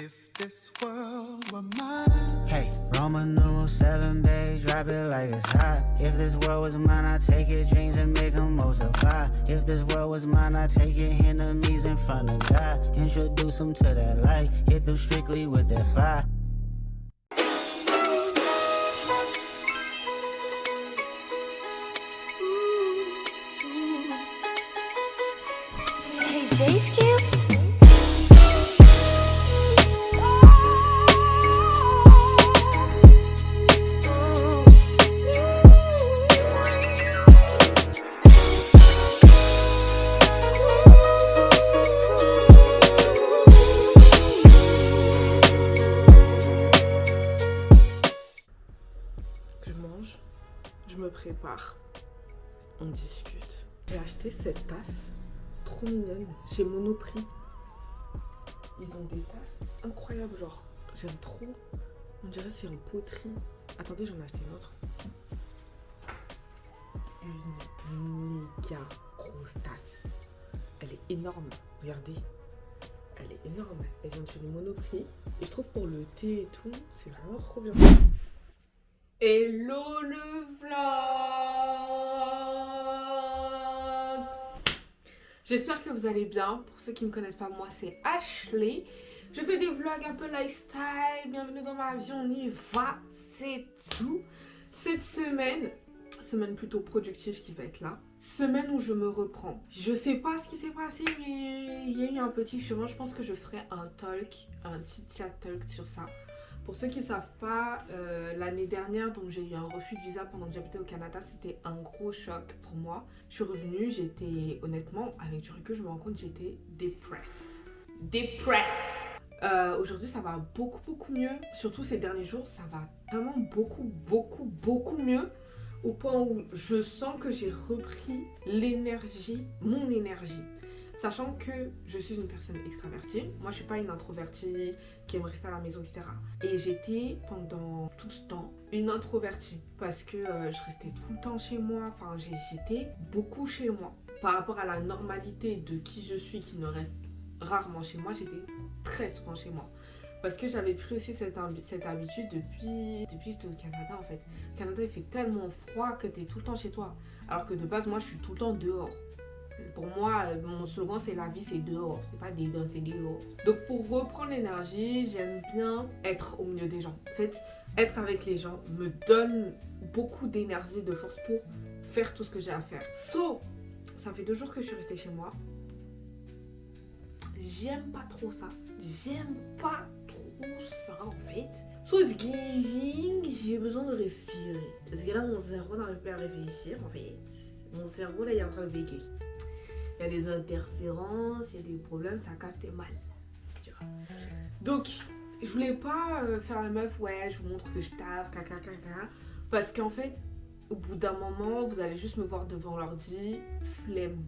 If this world were mine. Hey, Roman numeral 7, babe, drop it like it's hot. If this world was mine, I'd take your dreams and make them multiply. If this world was mine, I'd take your enemies in front of God. Introduce them to that light, hit them strictly with that fire. Hey, J-Skips. Je mange, je me prépare, on discute. J'ai acheté cette tasse, trop mignonne, chez Monoprix. Ils ont des tasses incroyables, genre, j'aime trop. On dirait c'est en poterie. Attendez, j'en ai acheté une autre. Une méga grosse tasse. Elle est énorme, regardez. Elle est énorme, elle vient de chez Monoprix. Et je trouve pour le thé et tout, c'est vraiment trop bien. Hello le vlog. J'espère que vous allez bien. Pour ceux qui ne me connaissent pas, moi c'est Ashley. Je fais des vlogs un peu lifestyle. Bienvenue dans ma vie, on y va. C'est tout. Cette semaine plutôt productive qui va être là. Semaine où je me reprends. Je sais pas ce qui s'est passé, mais il y a eu un petit chemin. Je pense que je ferai un petit chat talk sur ça. Pour ceux qui ne savent pas, l'année dernière, donc j'ai eu un refus de visa pendant que j'habitais au Canada. C'était un gros choc pour moi. Je suis revenue, j'étais, honnêtement, avec du recul, je me rends compte, j'étais dépressée. Aujourd'hui, ça va beaucoup mieux. Surtout ces derniers jours, ça va vraiment beaucoup mieux. Au point où je sens que j'ai repris mon énergie. Sachant que je suis une personne extravertie. Moi, je suis pas une introvertie qui aime rester à la maison, etc. Et j'étais pendant tout ce temps une introvertie. Parce que je restais tout le temps chez moi. Enfin, j'étais beaucoup chez moi. Par rapport à la normalité de qui je suis, qui ne reste rarement chez moi, j'étais très souvent chez moi. Parce que j'avais pris aussi cette habitude depuis que j'étais au Canada, en fait. Au Canada, il fait tellement froid que tu es tout le temps chez toi. Alors que de base, moi, je suis tout le temps dehors. Pour moi, mon slogan, c'est la vie, c'est dehors. C'est pas dedans, c'est dehors. Donc, pour reprendre l'énergie, j'aime bien être au milieu des gens. En fait, être avec les gens me donne beaucoup d'énergie, de force pour faire tout ce que j'ai à faire. Ça fait 2 jours que je suis restée chez moi. J'aime pas trop ça. En fait. It's giving, j'ai besoin de respirer. Parce que là, mon cerveau n'arrive plus à réfléchir, en fait. Mon cerveau, là, il est en train de vécu. Il y a des interférences, il y a des problèmes, ça capte mal. Tu vois. Donc, je voulais pas faire la meuf, ouais, je vous montre que je tape, caca. Parce qu'en fait, au bout d'un moment, vous allez juste me voir devant l'ordi, flemme.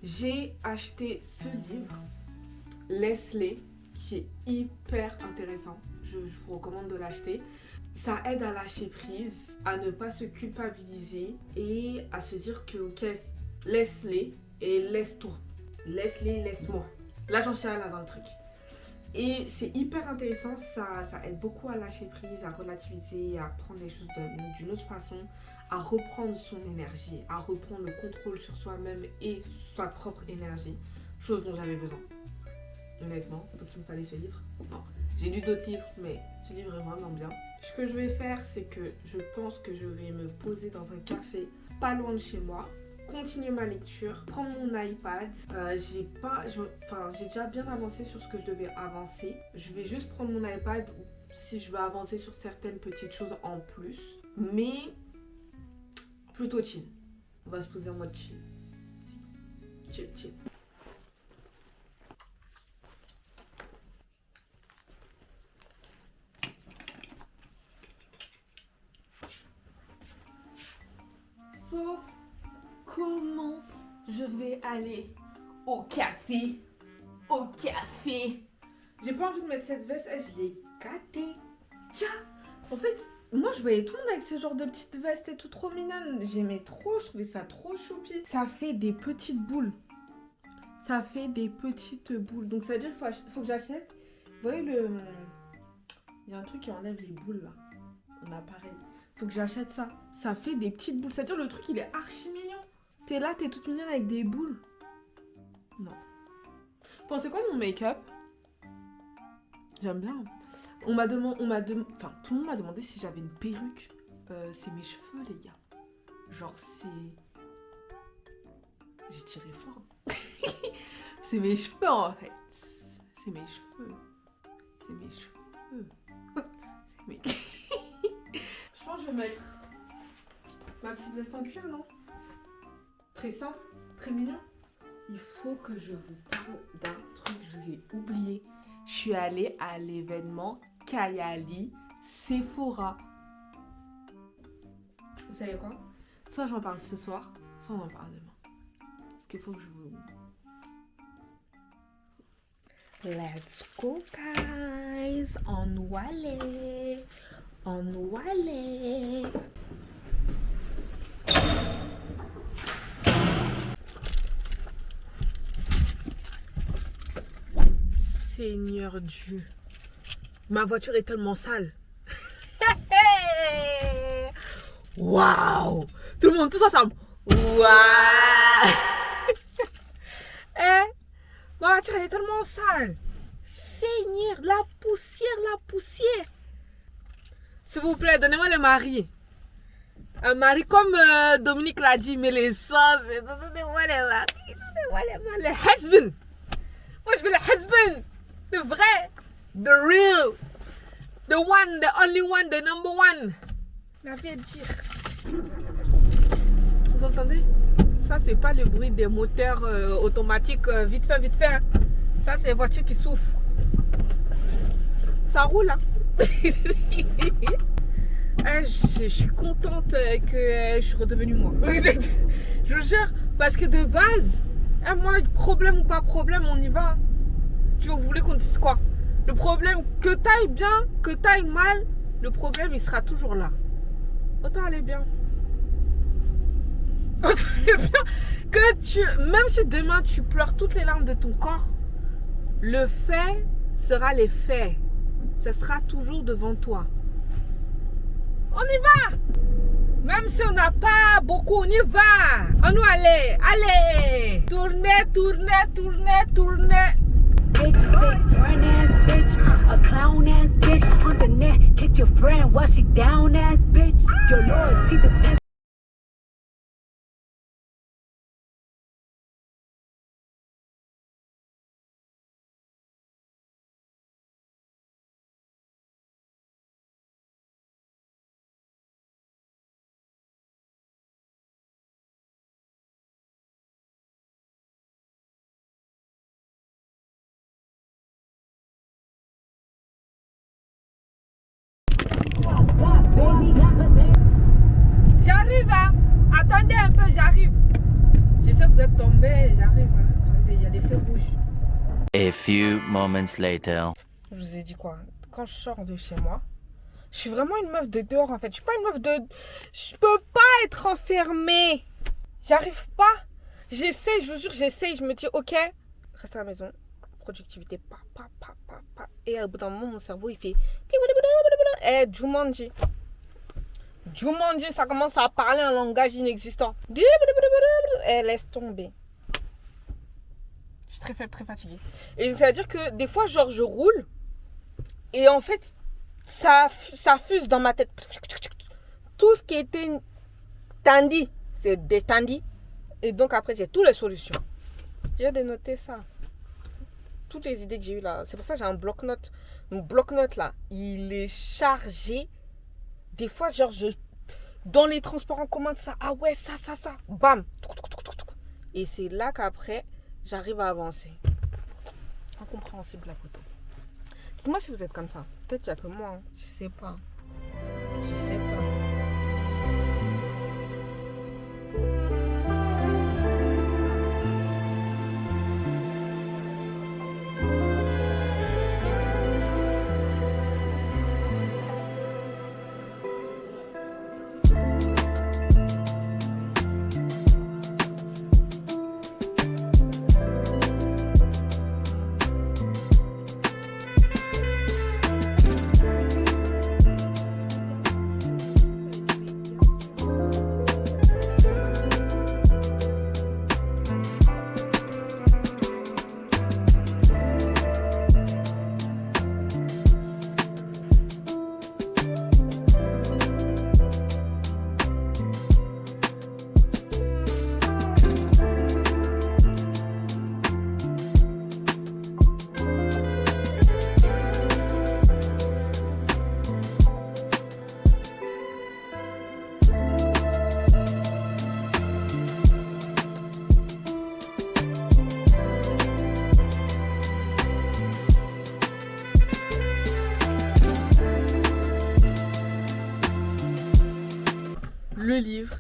J'ai acheté ce livre, Laisse-les, qui est hyper intéressant. Je vous recommande de l'acheter. Ça aide à lâcher prise, à ne pas se culpabiliser et à se dire que ok, laisse-les et laisse-toi. Laisse-les, laisse-moi. Là, j'en suis là dans le truc. Et c'est hyper intéressant, ça aide beaucoup à lâcher prise, à relativiser, à prendre les choses d'une autre façon, à reprendre son énergie, à reprendre le contrôle sur soi-même et sa propre énergie. Chose dont j'avais besoin, honnêtement. Donc il me fallait ce livre. Non, j'ai lu d'autres livres, mais ce livre est vraiment bien. Ce que je vais faire, c'est que je pense que je vais me poser dans un café pas loin de chez moi, continuer ma lecture, prendre mon iPad. J'ai déjà bien avancé sur ce que je devais avancer. Je vais juste prendre mon iPad si je veux avancer sur certaines petites choses en plus. Mais plutôt chill. On va se poser en mode chill. Chill. Comment je vais aller au café? J'ai pas envie de mettre cette veste, je l'ai gâtée. Tiens, en fait, moi je voyais tout le monde avec ce genre de petites vestes et tout trop mignonne. J'aimais trop, je trouvais ça trop choupi. Ça fait des petites boules. ça fait des petites boules. Donc ça veut dire qu'il faut que j'achète. Vous voyez le... Il y a un truc qui enlève les boules là. Un appareil. Faut que j'achète ça. Ça fait des petites boules. C'est-à-dire le truc il est archi mignon. T'es là, t'es toute mignonne avec des boules. Non. Pensez quoi de mon make-up? J'aime bien. Enfin, tout le monde m'a demandé si j'avais une perruque. C'est mes cheveux, les gars. Genre, c'est... J'ai tiré fort. C'est mes cheveux, en fait. C'est mes cheveux. C'est mes cheveux. C'est mes... Je pense que je vais mettre ma petite veste en cuir, non? Très simple, très mignon. Il faut que je vous parle d'un truc, je vous ai oublié. Je suis allée à l'événement Kayali Sephora. Vous savez quoi? Soit j'en parle ce soir, soit on en parle demain. Parce qu'il faut que je vous... Let's go guys! On va aller! On va aller! Seigneur Dieu. Ma voiture est tellement sale. Waouh! Tout le monde, tous ensemble. Waouh! Ma voiture est tellement sale. Seigneur, la poussière. S'il vous plaît, donnez-moi le mari. Un mari comme Dominique l'a dit, mais les sens. Donnez-moi le mari. Donnez-moi le husband. Moi, je veux le husband. Le vrai, the real, the one, the only one, the number one. La vie à dire. Vous entendez? Ça, c'est pas le bruit des moteurs automatiques vite fait. Hein. Ça, c'est les voitures qui souffrent. Ça roule, hein? Je suis contente que je suis redevenue moi. Je vous jure, parce que de base, moi, problème ou pas problème, on y va. Vous voulez qu'on dise quoi? Le problème, que t'ailles bien, que t'ailles mal, le problème, il sera toujours là. Autant aller bien. Autant aller bien. Même si demain, tu pleures toutes les larmes de ton corps, le fait sera les faits. Ça sera toujours devant toi. On y va! Même si on n'a pas beaucoup, on y va! On va aller! Allez! Tournez! Bitch, fake friend ass bitch, a clown ass bitch. On the net, kick your friend while she down ass bitch. Your loyalty depends. J'arrive, hein. Attendez un peu, j'arrive. Je sais que vous êtes tombés, j'arrive. Hein. Attendez, il y a des feux rouges. A few moments later. Je vous ai dit quoi? Quand je sors de chez moi, je suis vraiment une meuf de dehors en fait. Je suis pas une meuf de... Je peux pas être enfermée. J'arrive pas. J'essaie, je vous jure, j'essaie. Je me dis, ok, reste à la maison. Productivité, pa. Et au bout d'un moment, mon cerveau, il fait... Jumanji. Jumanji, ça commence à parler un langage inexistant. Laisse tomber. Je suis très fatiguée. Et c'est-à-dire que des fois, genre, je roule. Et en fait, ça fuse dans ma tête. Tout ce qui était tendu, c'est détendu. Et donc après, j'ai toutes les solutions. J'ai dénoté ça. Toutes les idées que j'ai eues là. C'est pour ça que j'ai un bloc-notes. Mon bloc-notes là, il est chargé. Des fois, genre, dans les transports en commun, ça, ah ouais, ça. Bam. Et c'est là qu'après, j'arrive à avancer. Incompréhensible la photo. Dites-moi si vous êtes comme ça. Peut-être qu'il n'y a que moi. Hein. Je sais pas. livre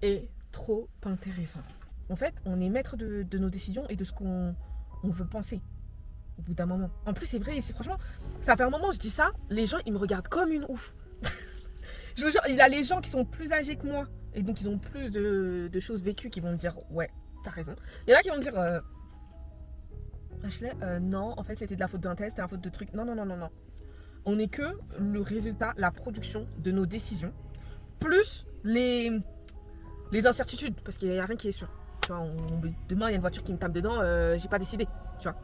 est trop intéressant. En fait, on est maître de nos décisions et de ce qu'on veut penser au bout d'un moment. En plus, c'est vrai, franchement, ça fait un moment, je dis ça, les gens, ils me regardent comme une ouf. Je vous jure, il y a les gens qui sont plus âgés que moi et donc ils ont plus de choses vécues qui vont me dire, ouais, t'as raison. Il y en a qui vont me dire, Ashley, non, en fait, c'était de la faute d'un test, c'était la faute de trucs. Non. On n'est que le résultat, la production de nos décisions, plus les incertitudes, parce qu'il n'y a rien qui est sûr. Tu vois, demain, il y a une voiture qui me tape dedans, j'ai pas décidé, tu vois.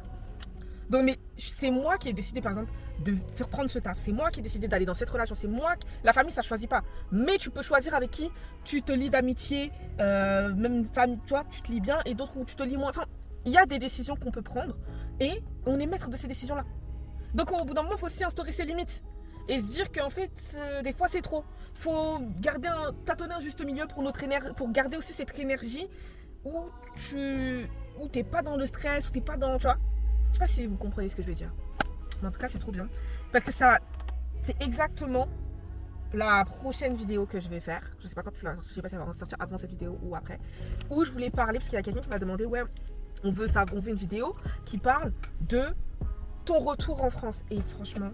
Donc, mais c'est moi qui ai décidé, par exemple, de faire prendre ce taf. C'est moi qui ai décidé d'aller dans cette relation. C'est moi. La famille, ça ne choisit pas. Mais tu peux choisir avec qui tu te lis d'amitié, même une famille, tu vois, tu te lis bien, et d'autres où tu te lis moins. Enfin, il y a des décisions qu'on peut prendre, et on est maître de ces décisions-là. Donc, au bout d'un moment, il faut aussi instaurer ses limites. Et se dire qu'en fait, des fois, c'est trop. Il faut tâtonner un juste milieu pour garder aussi cette énergie où t'es pas dans le stress, où t'es pas dans, tu vois. Je sais pas si vous comprenez ce que je veux dire. Mais en tout cas, c'est trop bien. Parce que c'est exactement la prochaine vidéo que je vais faire. Je sais pas quand ça va sortir. Je sais pas si ça va sortir avant cette vidéo ou après. Où je voulais parler, parce qu'il y a quelqu'un qui m'a demandé, ouais, on veut une vidéo qui parle de ton retour en France. Et franchement,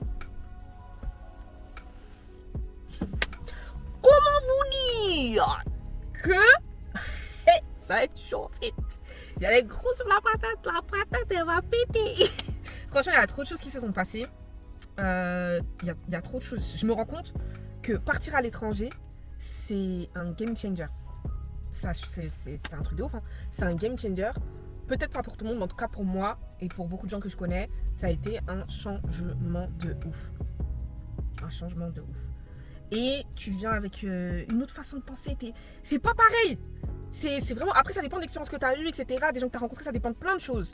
comment vous dire que ça va être chaud en fait. Il y a les gros sur la patate elle va péter. Franchement, il y a trop de choses qui se sont passées. Il y a trop de choses. Je me rends compte que partir à l'étranger, c'est un game changer. Ça, c'est un truc de ouf. Hein. C'est un game changer. Peut-être pas pour tout le monde, mais en tout cas pour moi et pour beaucoup de gens que je connais, ça a été un changement de ouf. Un changement de ouf. Et tu viens avec une autre façon de penser. C'est pas pareil. C'est vraiment... Après, ça dépend de l'expérience que tu as eue, etc. Des gens que tu as rencontrés, ça dépend de plein de choses.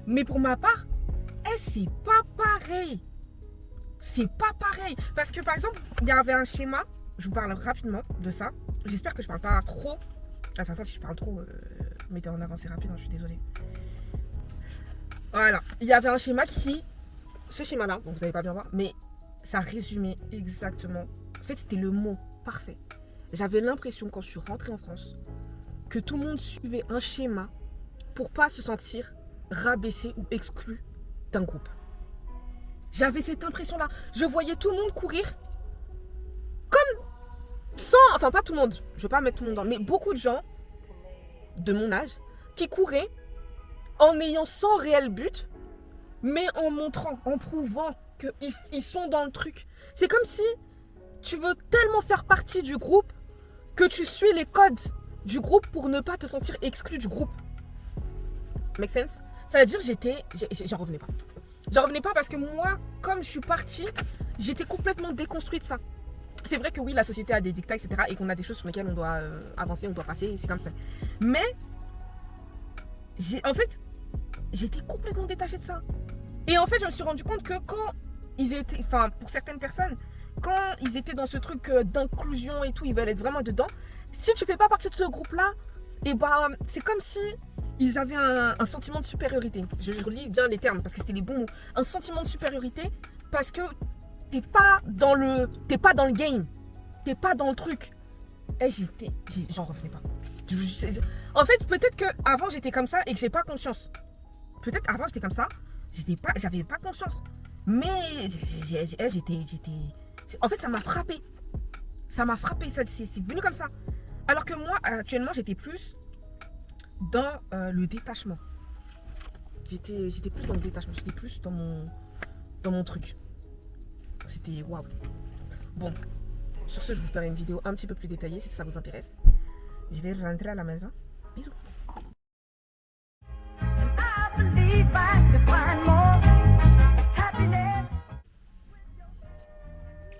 Mais pour ma part, c'est pas pareil. C'est pas pareil. Parce que, par exemple, il y avait un schéma. Je vous parle rapidement de ça. J'espère que je parle pas trop. De toute façon, si je parle trop, mettez en avant, c'est rapide, hein, je suis désolée. Voilà. Il y avait un schéma ce schéma-là, bon, vous n'allez pas bien voir, mais ça résumait exactement... En fait, c'était le mot parfait. J'avais l'impression, quand je suis rentrée en France, que tout le monde suivait un schéma pour pas se sentir rabaissé ou exclu d'un groupe. J'avais cette impression-là. Je voyais tout le monde courir comme enfin pas tout le monde, je vais pas mettre tout le monde dans, mais beaucoup de gens de mon âge qui couraient en ayant sans réel but, mais en montrant, en prouvant qu'ils sont dans le truc. C'est comme si tu veux tellement faire partie du groupe que tu suis les codes du groupe pour ne pas te sentir exclu du groupe. Make sense? Ça veut dire j'en revenais pas. J'en revenais pas parce que moi, comme je suis partie, j'étais complètement déconstruite de ça. C'est vrai que oui, la société a des dictats, etc. et qu'on a des choses sur lesquelles on doit avancer, on doit passer, c'est comme ça. Mais, en fait, j'étais complètement détachée de ça. Et en fait, je me suis rendu compte que quand ils étaient, enfin, pour certaines personnes, quand ils étaient dans ce truc d'inclusion et tout, ils veulent être vraiment dedans. Si tu fais pas partie de ce groupe-là, et ben, c'est comme si ils avaient un sentiment de supériorité. Je relis bien les termes parce que c'était les bons mots. Un sentiment de supériorité parce que t'es pas dans le game, t'es pas dans le truc. Et j'en revenais pas. En fait, peut-être que avant j'étais comme ça et que j'ai pas conscience. Peut-être avant j'étais comme ça, j'avais pas conscience. Mais j'étais. En fait, ça m'a frappé. Ça m'a frappé, c'est venu comme ça. Alors que moi, actuellement, j'étais plus dans le détachement. J'étais plus dans le détachement, j'étais plus dans mon truc. C'était waouh. Bon, sur ce, je vous ferai une vidéo un petit peu plus détaillée si ça vous intéresse. Je vais rentrer à la maison. Bisous.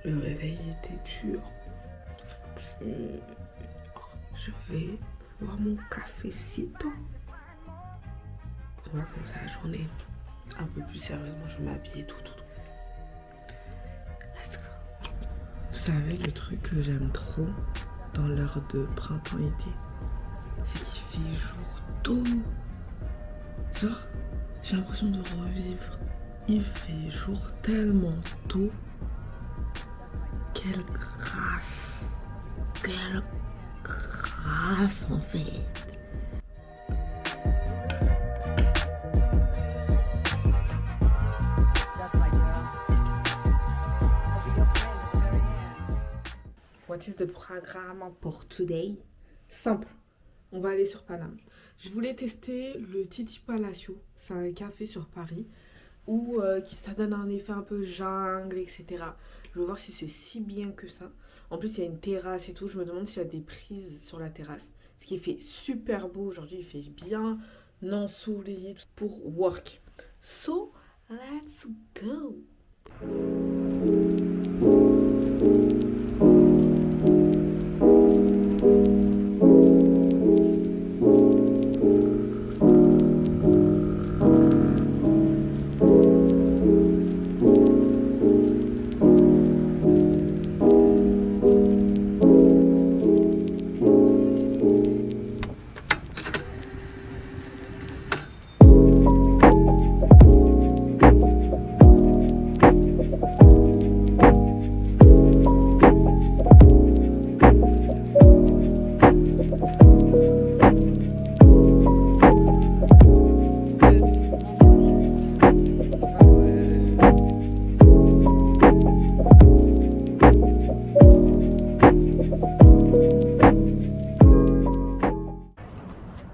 Le réveil était dur. Je vais boire mon café si tôt. On va commencer la journée un peu plus sérieusement. Je vais m'habiller tout. Let's go. Vous savez, le truc que j'aime trop dans l'heure de printemps-été, c'est qu'il fait jour tôt. Genre, j'ai l'impression de revivre. Il fait jour tellement tôt. Quelle grâce. Quelle grâce en fait. What is the programme pour today? Simple. On va aller sur Paname. Je voulais tester le Titi Palacio. C'est un café sur Paris où ça donne un effet un peu jungle, etc. Je veux voir si c'est si bien que ça. En plus, il y a une terrasse et tout. Je me demande s'il y a des prises sur la terrasse. Ce qui fait super beau aujourd'hui. Il fait bien ensoleillé pour work. So, let's go!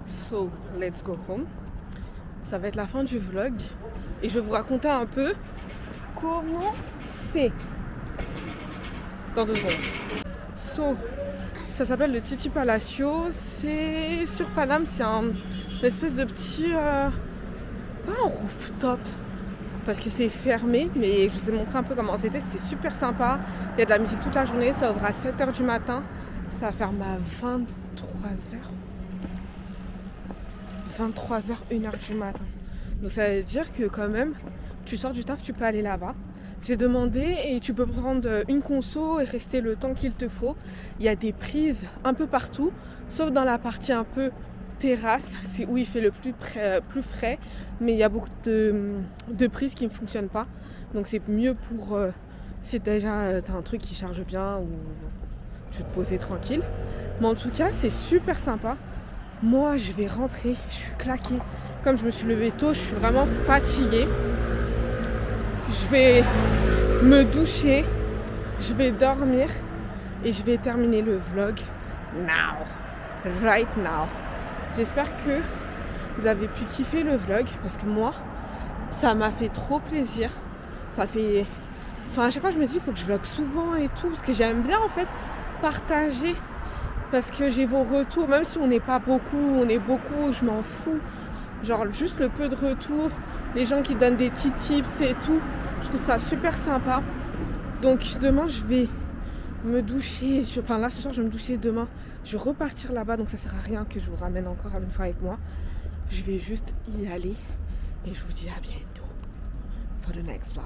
So, let's go home. Ça va être la fin du vlog et je vais vous raconter un peu comment c'est. Dans 2 secondes. So, ça s'appelle le Titi Palacio. C'est sur Paname, c'est une espèce de petit... pas un rooftop parce que c'est fermé, mais je vous ai montré un peu comment c'était. C'était super sympa. Il y a de la musique toute la journée. Ça ouvre à 7h du matin. Ça ferme à 23h. 23h, 1h du matin. Donc ça veut dire que quand même, tu sors du taf, tu peux aller là-bas. J'ai demandé et tu peux prendre une conso et rester le temps qu'il te faut. Il y a des prises un peu partout, sauf dans la partie un peu terrasse, c'est où il fait le plus frais, mais il y a beaucoup de prises qui ne fonctionnent pas. Donc c'est mieux pour si déjà tu as un truc qui charge bien ou tu te poser tranquille. Mais en tout cas, c'est super sympa. Moi, je vais rentrer, je suis claquée. Comme je me suis levée tôt, je suis vraiment fatiguée. Je vais me doucher, je vais dormir et je vais terminer le vlog right now. J'espère que vous avez pu kiffer le vlog parce que moi, ça m'a fait trop plaisir. Ça fait... Enfin, à chaque fois, je me dis, il faut que je vlog souvent et tout parce que j'aime bien en fait partager. Parce que j'ai vos retours, même si on n'est pas beaucoup, on est beaucoup, je m'en fous. Genre juste le peu de retours, les gens qui donnent des petits tips et tout. Je trouve ça super sympa. Donc demain je vais me doucher. Enfin là ce soir je vais me doucher, demain je vais repartir là-bas. Donc ça sert à rien que je vous ramène encore une fois avec moi. Je vais juste y aller. Et je vous dis à bientôt pour le next vlog.